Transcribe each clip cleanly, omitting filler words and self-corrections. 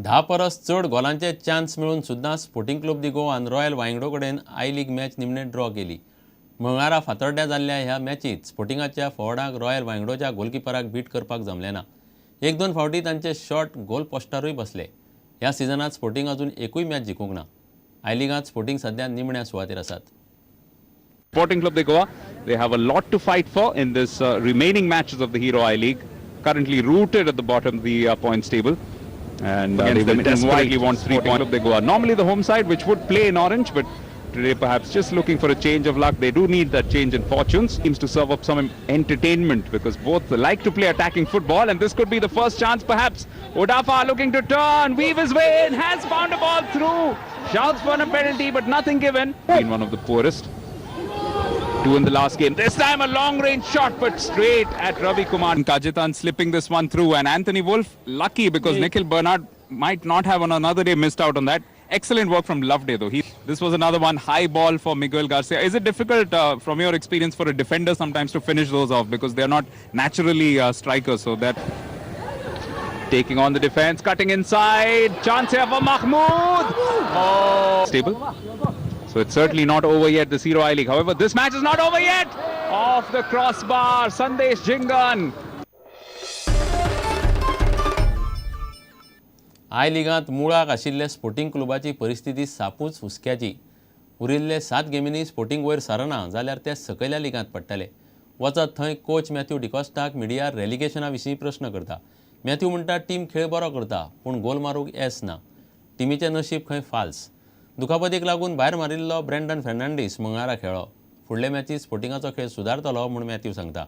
10 परस चड गोलांचे चान्स मेळून सुद्दां स्पोर्टिंग क्लब दी गोवान रॉयल वांगडो कडेन आय लीग मॅच निमणे ड्रॉ केली. मंगळारा फातोड्ड्या जाल्ल्या ह्या मॅचींत स्पोर्टिंगाच्या फॉर्डाक रॉयल वांगडोच्या गोलकिपराक बीट करपाक जमलें ना. 1-2 फावटी तांचे शॉट गोल पोस्टारूय बसले. ह्या सिजनांत स्पोर्टिंग अजून एकूय मॅच जिखूंक ना. आय लीगांत स्पोर्टिंग सध्या निमण्या सुवातेर आसात. Sporting Club de Goa, they have a lot to fight for in this remaining matches of the Hero I League. Currently rooted at the bottom of the points table, and they will desperately want 3 points. Club de Goa, normally the home side, which would play in orange, but today perhaps just looking for a change of luck. They do need that change in fortunes. Seems to serve up some entertainment because both like to play attacking football, and this could be the first chance perhaps. Odafa looking to turn, weave his way in, has found a ball through. Shouts for a penalty, but nothing given. Been one of the poorest. 2 in the last game. This time a long range shot, but straight at Ravi Kumar. Kajitan slipping this one through, and Anthony Wolf lucky because Nikhil Bernard might not have on another day missed out on that. Excellent work from Loveday though. This was another one, high ball for Miguel Garcia. Is it difficult from your experience for a defender sometimes to finish those off because they are not naturally strikers? So that taking on the defense, cutting inside, chance here for Mahmood. Oh, stable. So it's certainly not over yet, this Hero I League. However, this match is not over yet. Off the crossbar, Sandesh Jingan. आय लिगांत मुळाक आशिल्ल्या sporting क्लबाची परिस्थिती सापूच हुस्क्याची. उरिल्ले 7 गेमींनी sporting वयर सरना जाल्यार ते सकयल्या लिगांत पडटले. वचत थंय कोच मॅथ्यू डिकॉस्टाक मिडिया रेलिगेशना विशीं प्रश्न करता. मॅथ्यू म्हणटा टीम खेळ बरो करता पूण गोल मारूंक येस ना. टिमीचें नशीब खंय फाल्स. दुखापतीक लागून भायर मारिल्लो ब्रँडन फॅर्नांडीस मंगळारा खेळ्ळो. फुडले मॅचींत स्पोर्टिंगाचो खेळ सुदारतलो म्हूण मॅथ्यू सांगता.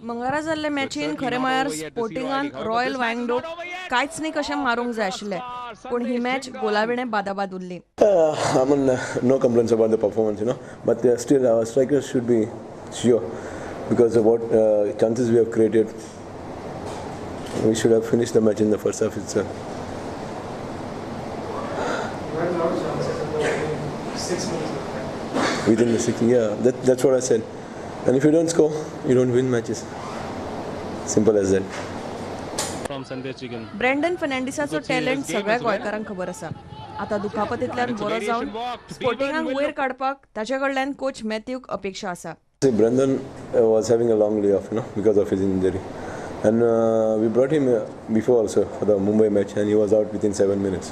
मंगळारा जाल्ले मॅचीन खरें म्हळ्यार स्पोर्टिंगान रॉयल वांगडो कांयच न्ही कशें मारूंक जाय आशिल्लें, पूण ही मॅच गोलाविणें बादाबाद उरली. I mean, no complaints about the performance, but still our strikers should be sure because of what chances we have created. We should have finished the match in the first half itself. Within the 6, that's what I said. And if you don't score, you don't win matches. Simple as that. Brandon फर्नांडिसाचो talent सगळ्या गोंयकारांक खबर आसा. आतां दुखापतींतल्यान बरो जावन स्पोर्टिंगाक वयर काडपाक ताचे कडल्यान कोच मॅथ्यूक अपेक्षा आसा. Brandon was having a long layoff, because of his injury. And we brought him before also for the Mumbai match, and he was out within 7 minutes.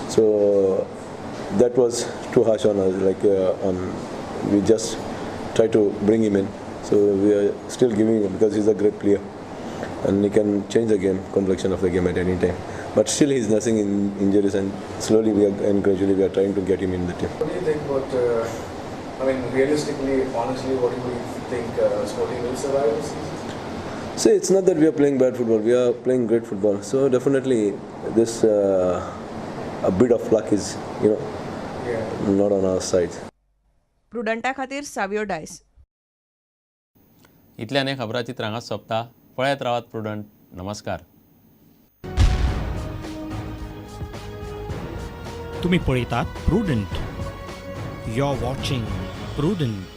So that was too harsh on us. We just try to bring him in. So we are still giving him because he's a great player, and he can change the game, complexion of the game at any time. But still he's nursing in injuries, and slowly and gradually we are trying to get him in the team. What do you think about, realistically, honestly, what do you think Sporting will survive this season? See, it's not that we are playing bad football. We are playing great football. So definitely this a bit of luck is, not on our side. प्रुडंटा खातीर Savio DISE. इतल्यान हे खबराचित्र हांगाच सोंपता. पळयत रावात prudent. नमस्कार. तुम्ही पळयतात Prudent. You are watching prudent.